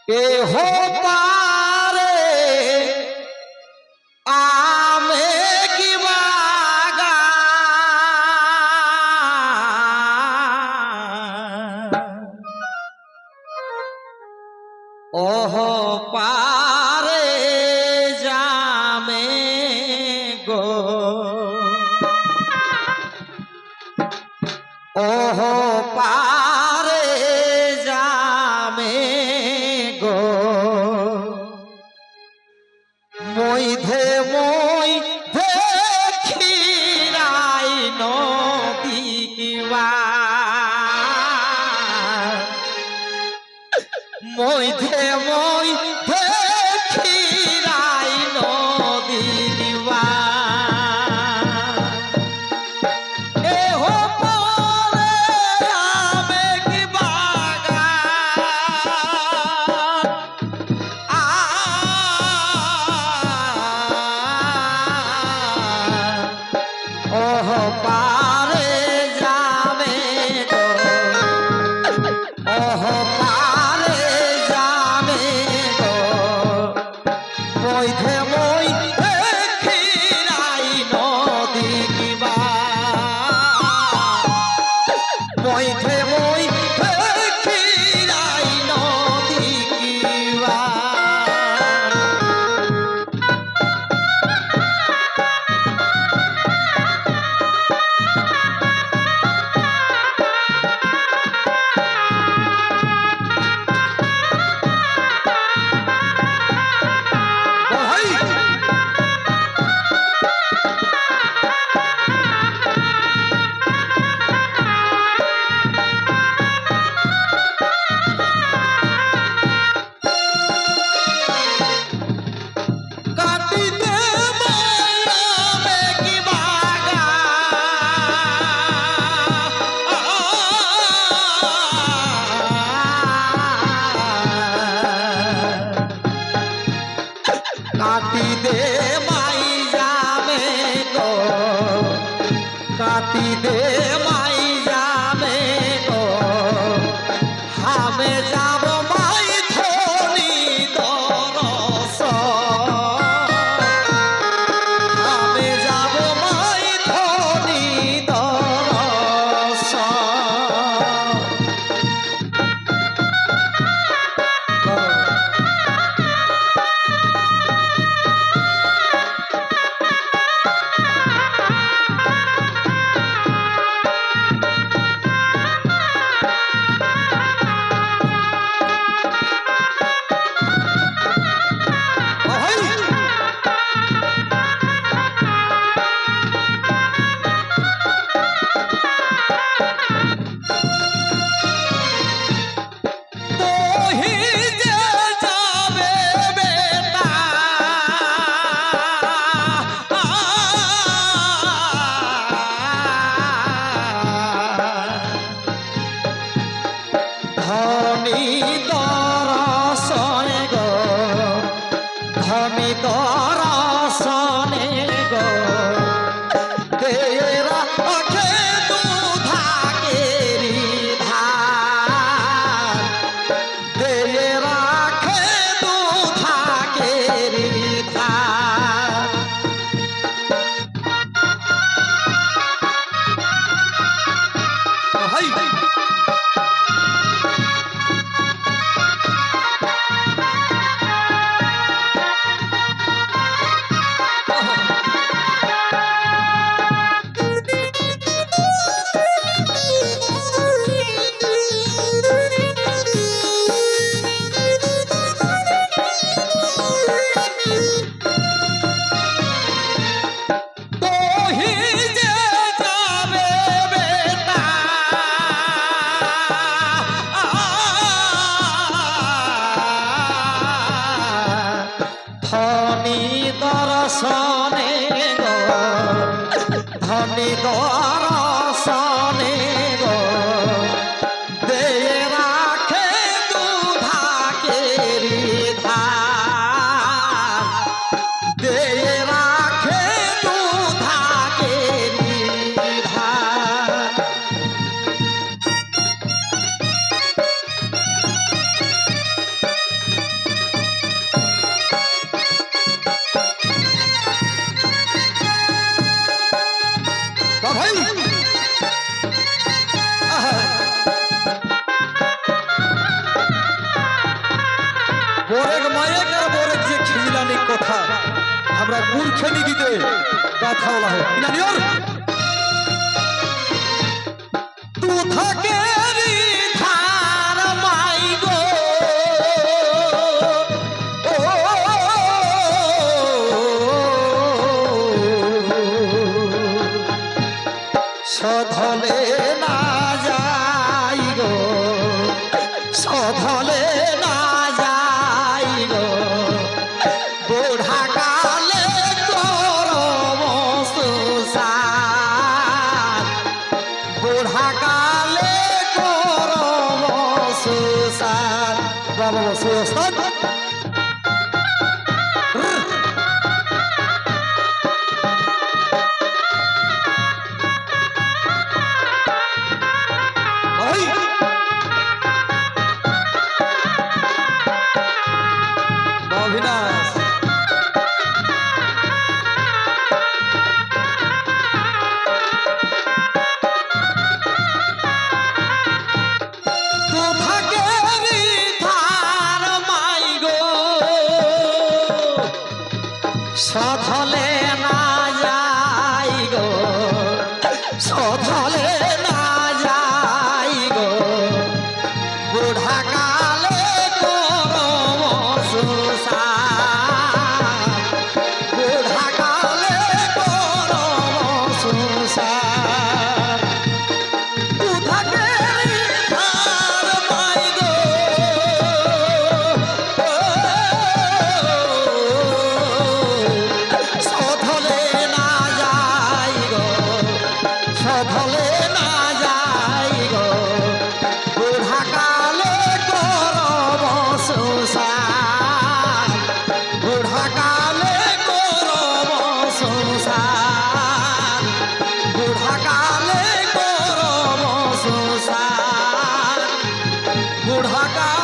এ হো পারে আমে কি বাগান ওহ পারে জামে গো ওহ পারে জামে গো মইধে মইধে খিরাই নদীবা মইধে মইধে খিরাই নদীবা এ হো পরে আমে কি বাগান ওহ পারে যাবে গো ওহ পারে যাবে গো মইধে মইধে খিরাই নদী কিবা মইধে মইধে খিরাই নদী কিবা কাটি দে মাই যাবে গো কাটি দে মাই যাবে গো হামে যাব মাই ধনি দরস হামে যাব মাই ধনি দরস ধনি দরসনে গো ধনি দরসনে গো তেরা আখে দুধাকেরি ধান তেরা আখে দুধাকেরি ধান হাই बोरेक मायक और बोरेक जे खिजलानी कोठा हमरा गुण खेनी गीते गाथा वाला है नानियोर तू थके री धार माई गो सधले ना जाई गो सधले ना जाई गो बुढ़ा काले करब सुसार बुढ़ा काले करब सुसार बाबा सुस्ताद अविनाश तू थकेरी धार माई गो सधले ना जाई गो सधले ना जाई गो बुढ़ा काले करब सुसार बुढ़ा काले करब सुसार तू थकेरी धार माई गो सधले ना जाई गो सधले ना जाई गो बुढ़ा काले करब सुसार बुढ़ा काले करब सुसार बुढ़ा काले करब सुसार बुढ़ा काले